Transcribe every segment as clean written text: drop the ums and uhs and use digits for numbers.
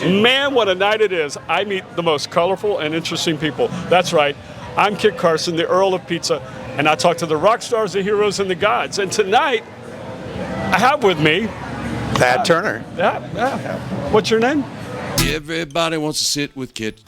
Man, what a night it is. I meet the most colorful and interesting people. That's right. I'm Kit Carson, the Earl of Pizza, and I talk to the rock stars, the heroes, and the gods. And tonight, I have with me Thadd Turner. Yeah. What's your name? Everybody wants to sit with Kit.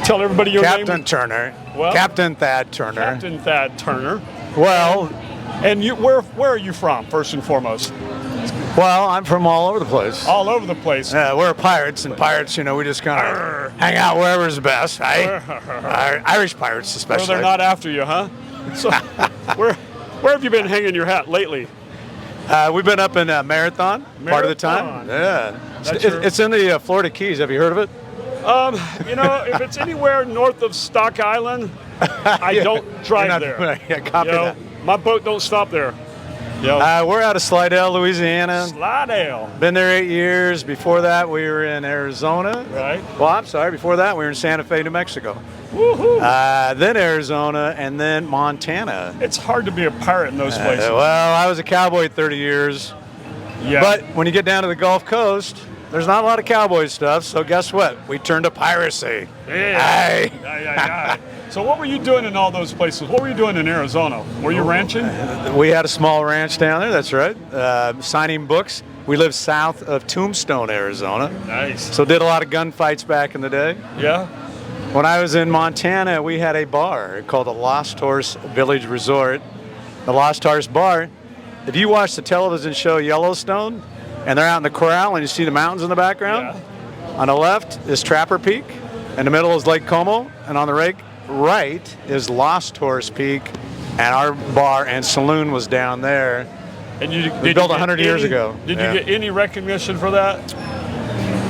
Tell everybody your name. Captain Turner. Well, Captain Thadd Turner. Captain Thadd Turner. Well, and you, where are you from, first and foremost? Well, I'm from all over the place. All over the place. Yeah, we're pirates, and pirates, you know, we just kind of hang out wherever's best, right? Irish pirates, especially. Well, they're not after you, huh? So, where have you been hanging your hat lately? We've been up in Marathon part of the time. Yeah. It's in the Florida Keys. Have you heard of it? You know, if it's anywhere north of Stock Island, I don't drive there. Yeah, copy that. My boat don't stop there. We're out of Slidell, Louisiana. Slidell. Been there 8 years. Before that, we were in Arizona. Right. Well, I'm sorry. Before that, we were in Santa Fe, New Mexico. Woohoo. Then Arizona, and then Montana. It's hard to be a pirate in those places. Well, I was a cowboy 30 years. Yeah. But when you get down to the Gulf Coast, there's not a lot of cowboy stuff. So guess what? We turned to piracy. Yeah. So what were you doing in all those places? What were you doing in Arizona? Were you ranching? We had a small ranch down there. That's right. Signing books. We live south of Tombstone, Arizona. Nice. So did a lot of gunfights back in the day. Yeah. When I was in Montana, we had a bar called the Lost Horse Village Resort. The Lost Horse Bar. If you watch the television show Yellowstone, and they're out in the corral and you see the mountains in the background, on the left is Trapper Peak, in the middle is Lake Como, and on the right is Lost Horse Peak, and our bar and saloon was down there. And we built 100 years ago. Did you get any recognition for that?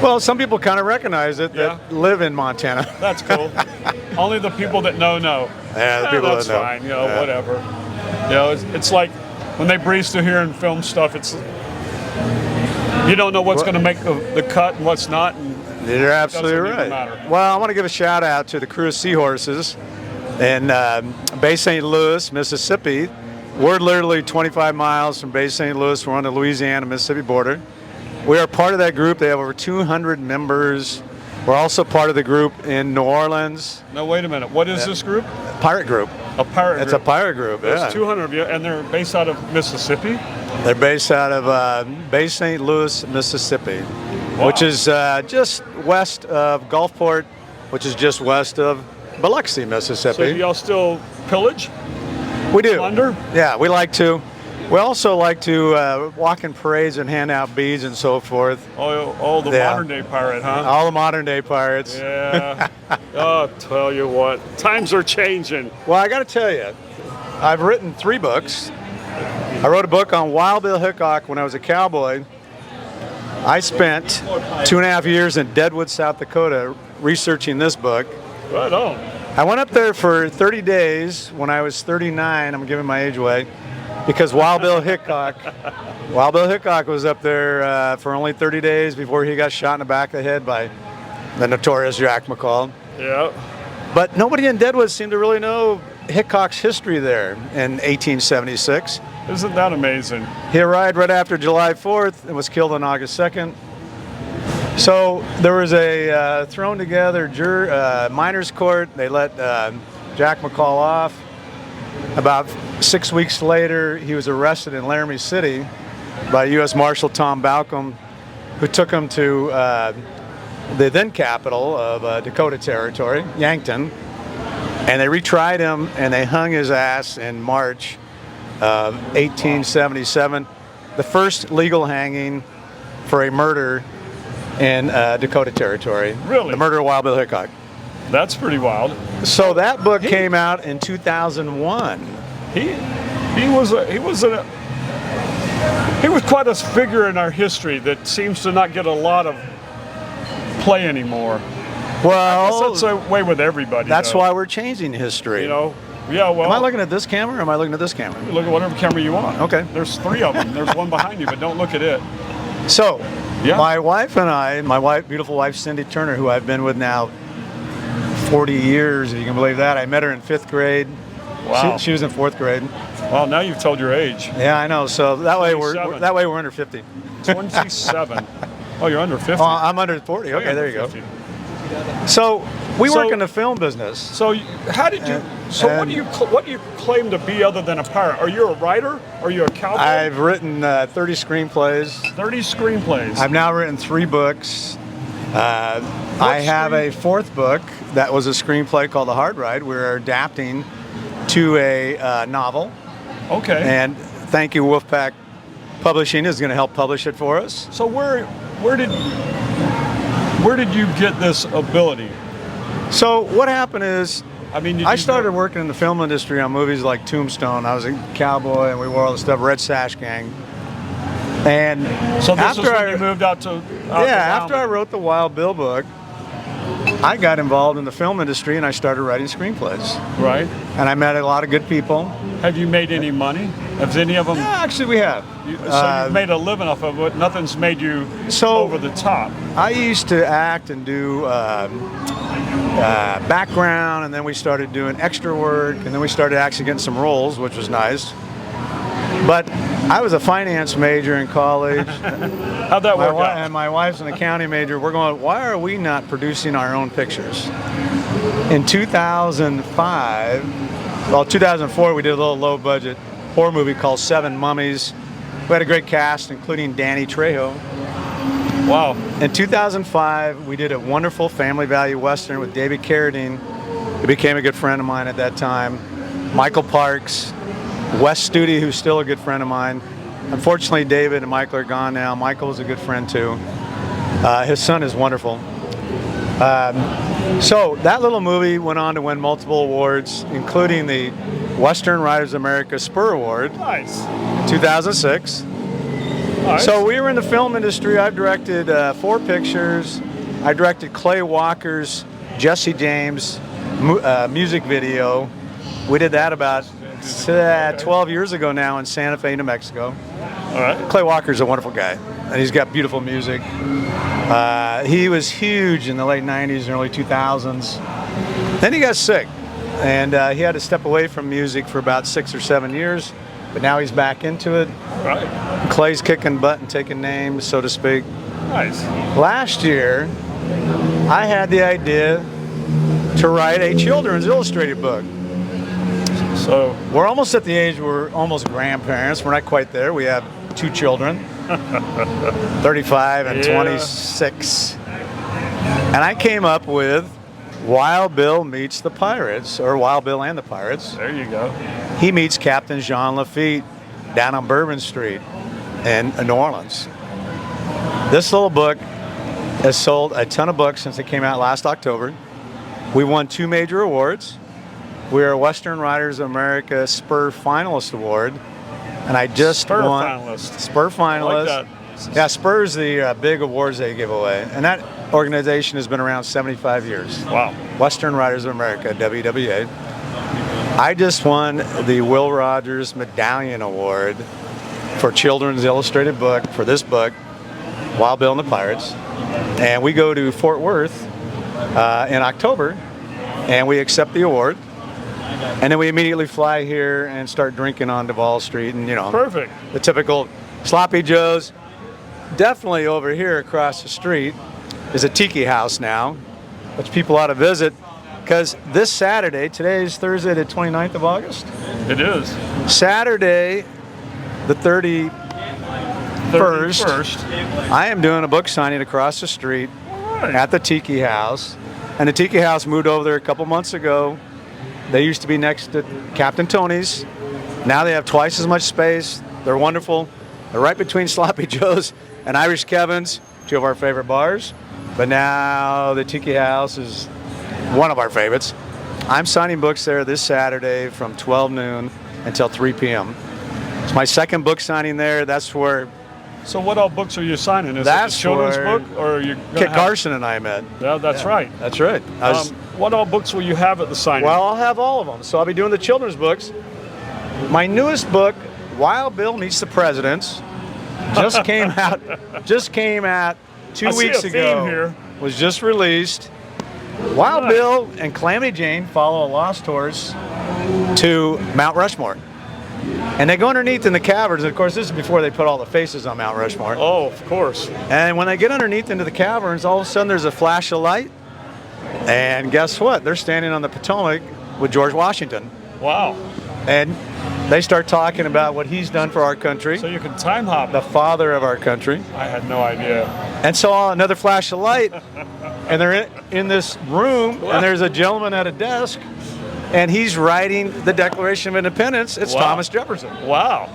Well, some people kind of recognize it that live in Montana. That's cool. Only the people that know. Yeah, the people that's that know. Fine. You know, whatever. You know, it's like when they breeze through here and film stuff. It's you don't know what's going to make the cut and what's not. And you're absolutely right. Well, I want to give a shout out to the crew of Seahorses in Bay St. Louis, Mississippi. We're literally 25 miles from Bay St. Louis. We're on the Louisiana-Mississippi border. We are part of that group. They have over 200 members. We're also part of the group in New Orleans. Now, wait a minute. What is this group? Pirate group. A pirate group. It's a pirate group, There's 200 of you, and they're based out of Mississippi? They're based out of Bay St. Louis, Mississippi, which is just west of Gulfport, which is just west of Biloxi, Mississippi. So do y'all still pillage? We do. Plunder? Yeah, we like to. We also like to walk in parades and hand out beads and so forth. Oh, the modern day pirate, huh? All the modern day pirates. Yeah. Oh, tell you what, times are changing. Well, I got to tell you, I've written 3 books. I wrote a book on Wild Bill Hickok when I was a cowboy. I spent 2.5 years in Deadwood, South Dakota, researching this book. Right on. I went up there for 30 days when I was 39. I'm giving my age away. Because Wild Bill Hickok was up there for only 30 days before he got shot in the back of the head by the notorious Jack McCall. Yeah. But nobody in Deadwood seemed to really know Hickok's history there in 1876. Isn't that amazing? He arrived right after July 4th and was killed on August 2nd. So there was a thrown together miners' court. They let Jack McCall off. About 6 weeks later, he was arrested in Laramie City by U.S. Marshal Tom Balcom, who took him to the then capital of Dakota Territory, Yankton, and they retried him and they hung his ass in March of 1877, the first legal hanging for a murder in Dakota Territory. Really? The murder of Wild Bill Hickok. That's pretty wild. So that book came out in 2001. He was quite a figure in our history that seems to not get a lot of play anymore. Well, I guess that's the way with everybody. That's though. why we're changing history. You know. Yeah. Well. Am I looking at this camera or am I looking at this camera? Look at whatever camera you want. Okay. There's 3 of them. There's one behind you, but don't look at it. So, my wife and I, beautiful wife Cindy Turner, who I've been with now 40 years, if you can believe that. I met her in 5th grade. Wow. She was in 4th grade. Well, now you've told your age. Yeah, I know. So that way we're under 50. 27. Oh, you're under 50. Oh, I'm under 40. Okay, there you go. 50. So we So- work in the film business. So how did you? So what do you claim to be other than a pirate? Are you a writer? Are you a cowboy? I've written 30 screenplays. 30 screenplays. I've now written 3 books. I have a 4th book that was a screenplay called The Hard Ride. We're adapting to a novel. Okay. And thank you, Wolfpack Publishing is going to help publish it for us. So where did you get this ability? So what happened is, I mean, I started working in the film industry on movies like Tombstone. I was a cowboy, and we wore all the stuff, Red Sash Gang. And So this after is when you moved out to after I wrote the Wild Bill book, I got involved in the film industry and I started writing screenplays. Right. And I met a lot of good people. Have you made any money? Have any of them? Yeah, actually, we have. So you've made a living off of it. Nothing's made you So- over the top. I used to act and do background, and then we started doing extra work, and then we started actually getting some roles, which was nice. But I was a finance major in college. How'd that work out? And my wife's an accounting major. We're going, why are we not producing our own pictures? In 2004, we did a little low-budget horror movie called Seven Mummies. We had a great cast, including Danny Trejo. Wow. In 2005, we did a wonderful family value Western with David Carradine, who became a good friend of mine at that time, Michael Parks, Wes Studi, who's still a good friend of mine. Unfortunately, David and Michael are gone now. Michael was a good friend too. His son is wonderful. So that little movie went on to win multiple awards, including the Western Writers of America Spur Award Nice. in 2006. Nice. So we were in the film industry. I've directed 4 pictures. I directed Clay Walker's Jesse James music video. We did that about 12 years ago now in Santa Fe, New Mexico. All right. Clay Walker's a wonderful guy, and he's got beautiful music. He was huge in the late 90s and early 2000s. Then he got sick, and he had to step away from music for about 6 or 7 years, but now he's back into it. Right. Clay's kicking butt and taking names, so to speak. Nice. Last year, I had the idea to write a children's illustrated book. So We're almost at the age where we're almost grandparents. We're not quite there. We have 2 children, 35 and Yeah. 26. And I came up with Wild Bill meets the Pirates, or Wild Bill and the Pirates. there you go. He meets Captain Jean Lafitte down on Bourbon Street in New Orleans. This little book has sold a ton of books since it came out last October. We won 2 major awards. We are Western Writers of America Spur Finalist Award, and I just Spur won finalist. Spur Finalist. I like that. Yeah, Spur's the big awards they give away, and that organization has been around 75 years. Wow. Western Writers of America, WWA. I just won the Will Rogers Medallion Award for Children's Illustrated Book for this book, Wild Bill and the Pirates, and we go to Fort Worth in October, and we accept the award. And then we immediately fly here and start drinking on Duval Street, and Perfect. the typical sloppy joes. Definitely over here across the street is a tiki house now, which people ought to visit, because this Saturday, today is Thursday the 29th of August, It is. Saturday the 31st, 31st. I am doing a book signing across the street Right. at the tiki house. And the tiki house moved over there a couple months ago. They used to be next to Captain Tony's. Now they have twice as much space. They're wonderful. They're right between Sloppy Joe's and Irish Kevin's, 2 of our favorite bars. But now the Tiki House is one of our favorites. I'm signing books there this Saturday from 12 noon until 3 p.m. It's my second book signing there. That's where So what all books are you signing? Is That's it a children's where book, or are you? gonna Kit have- Carson and I met. Yeah, that's right. That's right. What all books will you have at the signing? Well, I'll have all of them. So I'll be doing the children's books. My newest book, Wild Bill Meets the Presidents, just came out. Just came out 2 I see weeks a ago. theme here. Was just released. Wild Nice. Bill and Calamity Jane follow a lost horse to Mount Rushmore. And they go underneath in the caverns. And of course, this is before they put all the faces on Mount Rushmore. Oh, of course. And when they get underneath into the caverns, all of a sudden there's a flash of light. And guess what? They're standing on the Potomac with George Washington. Wow. And they start talking about what he's done for our country. So you can time hop. The father of our country. I had no idea. And so another flash of light, and they're in this room, and there's a gentleman at a desk, and he's writing the Declaration of Independence. It's Wow. Thomas Jefferson. Wow.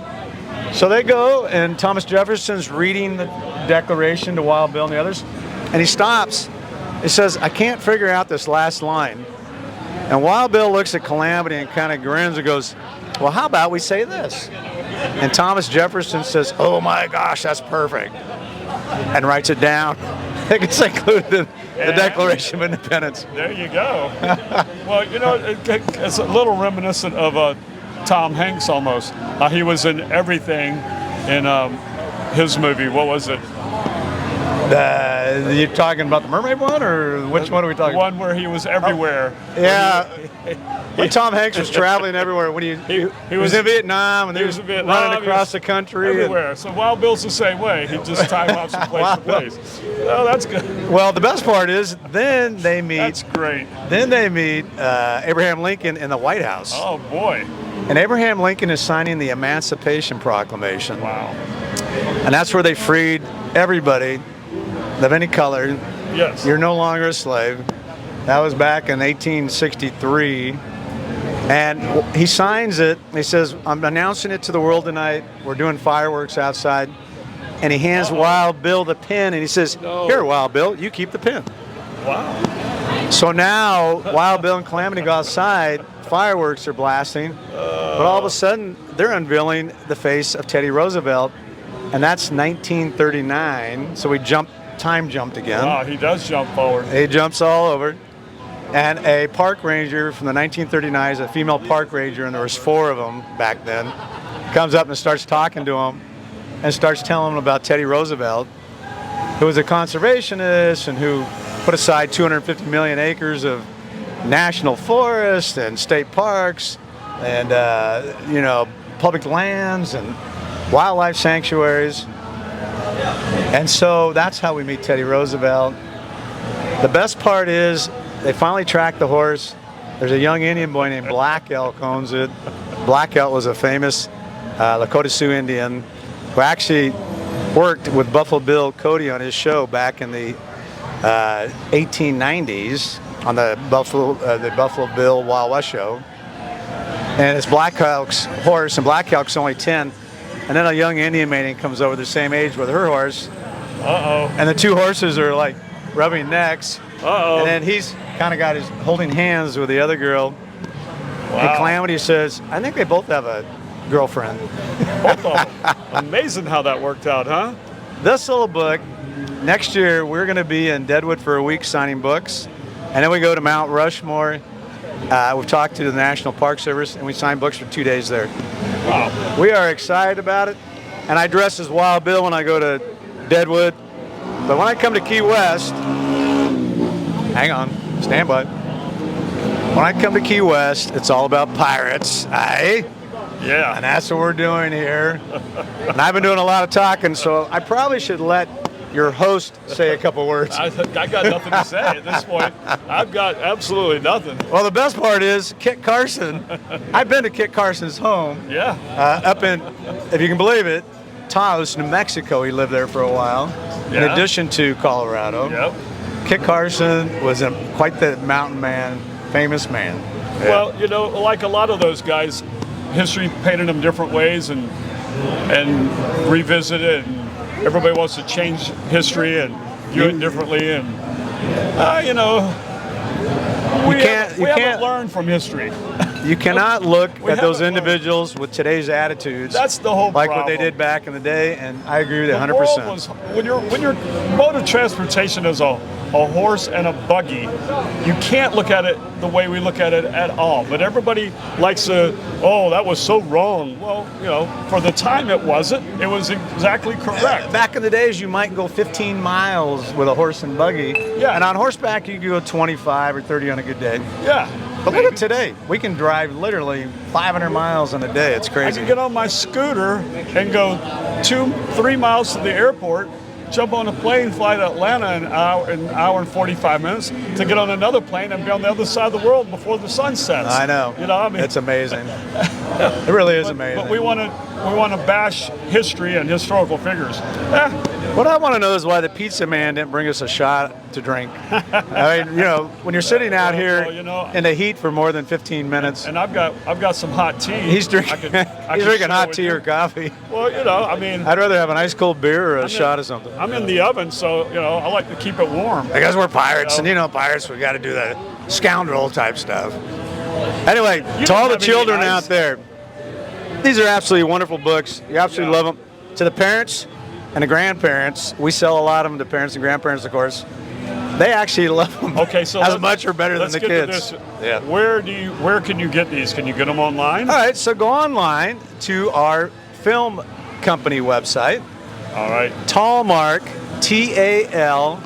So they go, and Thomas Jefferson's reading the Declaration to Wild Bill and the others, and he stops. He says, I can't figure out this last line. And Wild Bill looks at Calamity and kind of grins and goes, well, how about we say this? And Thomas Jefferson says, oh my gosh, that's perfect. And writes it down. It gets included in the Declaration of Independence. There you go. Well, you know, it's a little reminiscent of Tom Hanks almost. He was in everything in his movie. What was it? You're talking about the mermaid one, or which one are we talking about? One where he was everywhere. Yeah. When Tom Hanks was traveling everywhere. When he was in Vietnam, and he was in Vietnam, running across the country. Everywhere. So Wild Bill's the same way. He just time hops from place to place. Oh, that's good. Well, the best part is then they meet. That's great. Then they meet Abraham Lincoln in the White House. Oh, boy. And Abraham Lincoln is signing the Emancipation Proclamation. Wow. And that's where they freed everybody of any color. Yes. You're no longer a slave. That was back in 1863. And he signs it. He says, I'm announcing it to the world tonight. We're doing fireworks outside. And he hands Wild Bill the pen, and he says, here, Wild Bill, you keep the pen. Wow. So now Wild Bill and Calamity go outside. Fireworks are blasting. But all of a sudden, they're unveiling the face of Teddy Roosevelt. And that's 1939. So we time jumped again. Wow, he does jump forward. He jumps all over. And a park ranger from the 1939s, a female park ranger, and there was 4 of them back then, comes up and starts talking to him and starts telling him about Teddy Roosevelt, who was a conservationist and who put aside 250 million acres of national forest and state parks and, public lands and wildlife sanctuaries. And so that's how we meet Teddy Roosevelt. The best part is they finally track the horse. There's a young Indian boy named Black Elk owns it. Black Elk was a famous Lakota Sioux Indian who actually worked with Buffalo Bill Cody on his show back in the 1890s on the Buffalo Bill Wild West show. And it's Black Elk's horse, and Black Elk's only 10. And then a young Indian maiden comes over the same age with her horse. Uh-oh. And the 2 horses are like rubbing necks. Uh-oh. And then he's kind of got his holding hands with the other girl. Wow. And Calamity says, I think they both have a girlfriend. Both of them. Amazing how that worked out, huh? This little book, next year we're going to be in Deadwood for a week signing books. And then we go to Mount Rushmore. We've talked to the National Park Service, and we sign books for 2 days there. Wow. We are excited about it. And I dress as Wild Bill when I go to Deadwood. But when I come to Key West, hang on, stand by. When I come to Key West, it's all about pirates, aye? Yeah. And that's what we're doing here. And I've been doing a lot of talking, so I probably should let your host say a couple words. I got nothing to say at this point. I've got absolutely nothing. Well, the best part is Kit Carson. I've been to Kit Carson's home. Yeah. Up in, if you can believe it, Taos, New Mexico. He lived there for a while, in Yeah. addition to Colorado. Yep. Kit Carson was quite the mountain man, famous man. Yeah. Well, you know, like a lot of those guys, history painted them different ways and revisit it. And everybody wants to change history and view it differently. And, we haven't learned from history. You cannot look at those haven't learned. individuals with today's attitudes. That's the whole like problem. what they did back in the day, and I agree with you The 100%. world was, when your mode of transportation is a horse and a buggy, you can't look at it the way we look at it at all. But everybody likes to, that was so wrong. Well, for the time it wasn't. It was exactly correct. Back in the days, you might go 15 miles with a horse and buggy. Yeah. And on horseback, you could go 25 or 30 on a good day. Yeah. But look at today. We can drive literally 500 miles in a day. It's I crazy. can get on my scooter and go 2-3 miles to the airport, jump on a plane, fly to Atlanta in an hour and 45 minutes to get on another plane and be on the other side of the world before the sun sets. I know. You know, I mean, it's amazing. It really is amazing. But we want to bash history and historical figures. What I want to know is why the Pizzaman didn't bring us a shot to drink. I mean, when you're sitting out here in the heat for more than 15 minutes, and I've got some hot tea. He's drinking. He's drinking hot tea or coffee. Well, I mean, I'd rather have an ice cold beer or a shot of something. I'm in the oven, so I like to keep it warm. I guess we're pirates, and pirates, we got to do the scoundrel type stuff. Anyway, to all the children out there, these are absolutely wonderful books. You absolutely love them. To the parents and the grandparents, we sell a lot of them to parents and grandparents, of course. They actually love them. Okay, so as much or better than the kids. Yeah. Where can you get these? Can you get them online? All right, so go online to our film company website. All right. Tallmark, Talmarc,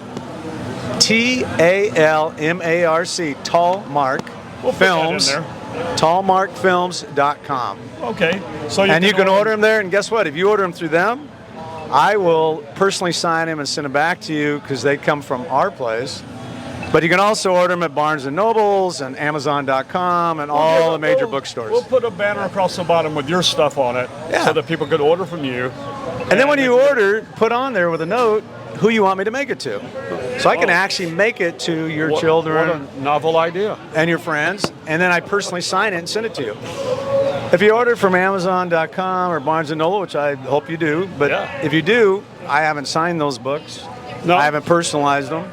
Tallmark Films. Tallmarkfilms.com. Okay. So you can order them there, and guess what? If you order them through them, I will personally sign them and send them back to you because they come from our place. But you can also order them at Barnes & Nobles and Amazon.com and all the major bookstores. We'll put a banner across the bottom with your stuff on it so that people could order from you. And then when you order, put on there with a note who you want me to make it to. So I can actually make it to your children. What a novel idea. And your friends. And then I personally sign it and send it to you. If you order from Amazon.com or Barnes & Noble, which I hope you do, but if you do, I haven't signed those books. No. I haven't personalized them.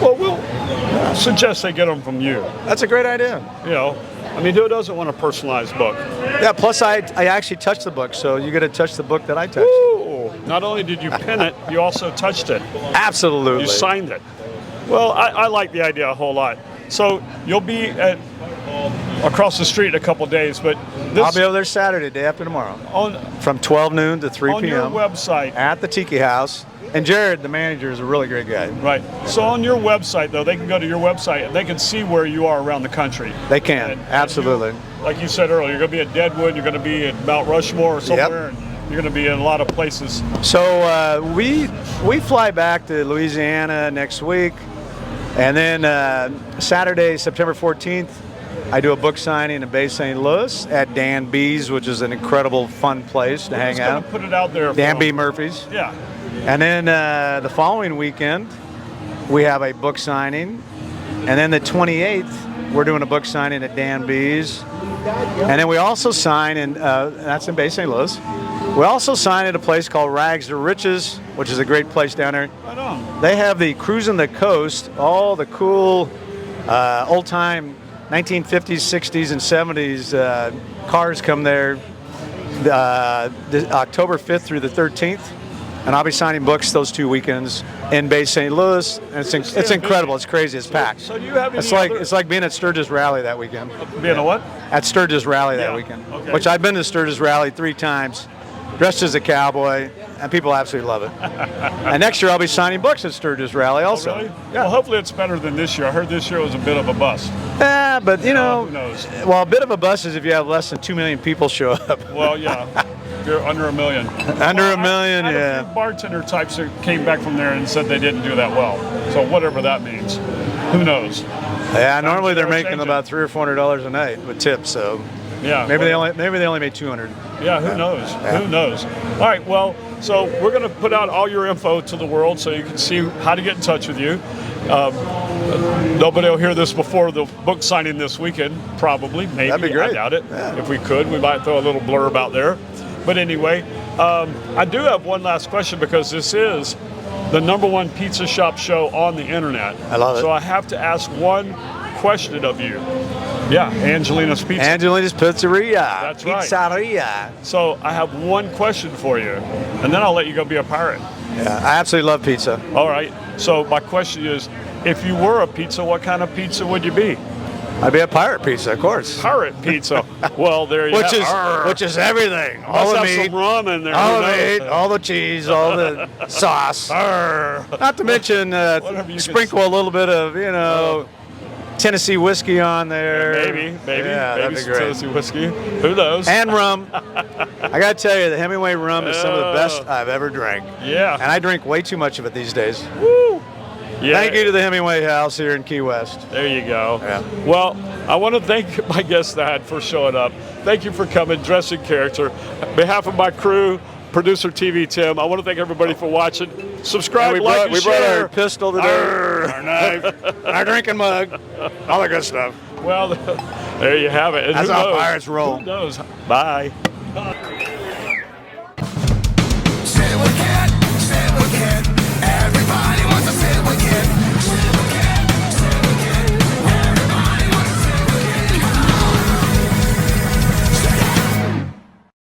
Well, we'll suggest they get them from you. That's a great idea. I mean, who doesn't want a personalized book? Yeah, plus I actually touched the book, so you get to touch the book that I touched. Ooh, not only did you pin it, you also touched it. Absolutely. You signed it. Well, I like the idea a whole lot. So you'll be across the street in a couple days, but I'll be over there Saturday, day after tomorrow, from 12 noon to 3 p.m. On your website. At the Tiki House. And Jared, the manager, is a really great guy. Right. So on your website, though, they can go to your website and they can see where you are around the country. They can, absolutely. Like you said earlier, you're going to be at Deadwood, you're going to be at Mount Rushmore or somewhere, and you're going to be in a lot of places. So we fly back to Louisiana next week, and then Saturday, September 14th, I do a book signing in Bay St. Louis at Dan B's, which is an incredible, fun place to hang out. Put it out there. Dan B. Murphy's. Yeah. And then the following weekend, we have a book signing. And then the 28th, we're doing a book signing at Dan B's. And then we also sign that's in Bay St. Louis. We also sign at a place called Rags to Riches, which is a great place down there. Right on. They have the Cruising the Coast, all the cool old-time 1950s, 60s, and 70s cars come there October 5th through the 13th. And I'll be signing books those 2 weekends in Bay St. Louis. And it's incredible. It's crazy. It's packed. So do you have any it's like being at Sturgis Rally that weekend. Being a what? At Sturgis Rally that weekend. Okay. Which I've been to Sturgis Rally 3 times, dressed as a cowboy, and people absolutely love it. And next year I'll be signing books at Sturgis Rally also. Oh, really? Yeah. Well, hopefully it's better than this year. I heard this year was a bit of a bust. Yeah, but who knows? Well, a bit of a bust is if you have less than 2 million people show up. Well, yeah. You're under 1 million. Under a million, I had a few bartender types that came back from there and said they didn't do that well. So whatever that means, who knows? Yeah, normally they're making about $300 or $400 a night with tips. So yeah, maybe they only made 200. Yeah, who knows? Yeah. Who knows? All right, well, so we're going to put out all your info to the world so you can see how to get in touch with you. Nobody will hear this before the book signing this weekend, probably. Maybe. That'd be great. I doubt it. Yeah. If we could, we might throw a little blurb out there. But anyway, I do have one last question because this is the #1 pizza shop show on the internet. I love it. So I have to ask one question of you. Yeah, Angelina's Pizza. Angelina's Pizzeria. That's right. Pizzeria. So I have one question for you, and then I'll let you go be a pirate. Yeah, I absolutely love pizza. All right. So my question is, if you were a pizza, what kind of pizza would you be? I'd be a pirate pizza, of course. Pirate pizza. Well, there you go. Which is everything. All the meat, some rum in there. all the meat, all the cheese, all the sauce. Not to mention sprinkle a little bit of, Tennessee whiskey on there. Maybe Yeah, that'd maybe be some great. Tennessee whiskey. Who knows? And rum. I got to tell you, the Hemingway rum is some of the best I've ever drank. Yeah. And I drink way too much of it these days. Woo! Yeah. Thank you to the Hemingway House here in Key West. There you go. Yeah. Well, I want to thank my guest Thadd for showing up. Thank you for coming, dressing character. On behalf of my crew, producer TV Tim, I want to thank everybody for watching. Subscribe, And like, and we brought share. our pistol today, our knife, our drinking mug, all that good stuff. Well, there you have it. And That's who how knows? pirates roll. Who knows? Bye.